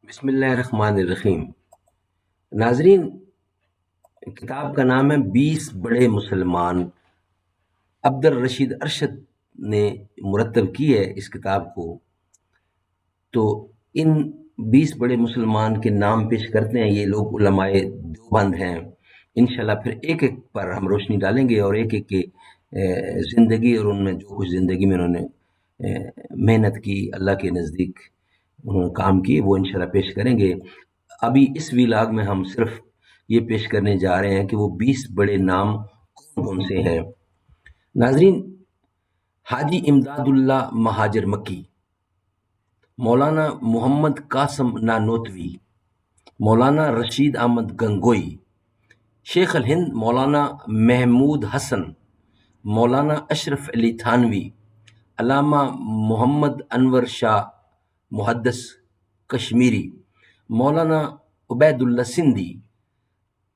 بسم اللہ الرحمن الرحیم۔ ناظرین، کتاب کا نام ہے 20 بڑے مسلمان۔ عبد الرشید ارشد نے مرتب کی ہے اس کتاب کو۔ تو ان 20 بڑے مسلمان کے نام پیش کرتے ہیں، یہ لوگ علماء دیوبند ہیں۔ انشاءاللہ پھر ایک ایک پر ہم روشنی ڈالیں گے اور ایک ایک کی زندگی اور ان میں جو کچھ زندگی میں انہوں نے محنت کی، اللہ کے نزدیک انہوں نے کام کیے، وہ انشاءاللہ پیش کریں گے۔ ابھی اس ویلاگ میں ہم صرف یہ پیش کرنے جا رہے ہیں کہ وہ 20 بڑے نام کون کون سے ہیں۔ ناظرین، حاجی امداد اللہ مہاجر مکی، مولانا محمد قاسم نانوتوی، مولانا رشید احمد گنگوئی، شیخ الہند مولانا محمود حسن، مولانا اشرف علی تھانوی، علامہ محمد انور شاہ محدث کشمیری، مولانا عبید اللہ سندھی،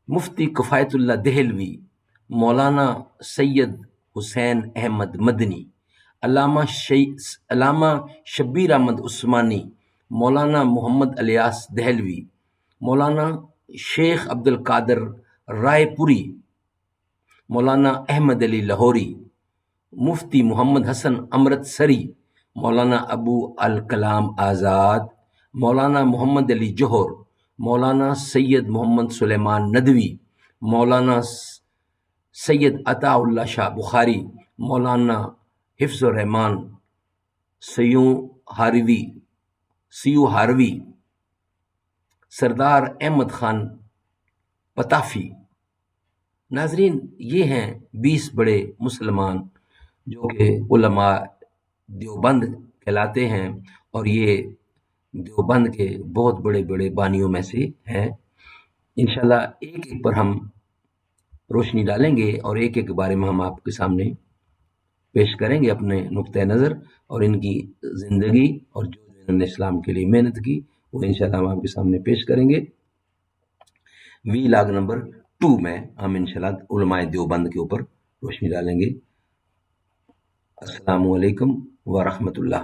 مفتی کفایت اللہ دہلوی، مولانا سید حسین احمد مدنی، علامہ شبیر احمد عثمانی، مولانا محمد الیاس دہلوی، مولانا شیخ عبد القادر رائے پوری، مولانا احمد علی لاہوری، مفتی محمد حسن امرتسری، مولانا ابو الکلام آزاد، مولانا محمد علی جوہر، مولانا سید محمد سلیمان ندوی، مولانا سید عطا اللہ شاہ بخاری، مولانا حفظ الرحمان سیو ہاروی، سردار احمد خان پتافی۔ ناظرین، یہ ہیں 20 بڑے مسلمان جو کہ علماء دیوبند کہلاتے ہیں، اور یہ دیوبند کے بہت بڑے بڑے بانیوں میں سے ہیں۔ انشاءاللہ ایک ایک پر ہم روشنی ڈالیں گے اور ایک ایک کے بارے میں ہم آپ کے سامنے پیش کریں گے اپنے نقطۂ نظر اور ان کی زندگی، اور جو انہوں نے اسلام کے لیے محنت کی وہ انشاءاللہ ہم آپ کے سامنے پیش کریں گے۔ ویلاگ نمبر 2 میں ہم انشاءاللہ علماء دیوبند کے اوپر روشنی ڈالیں گے۔ السلام علیکم ورحمۃ اللہ۔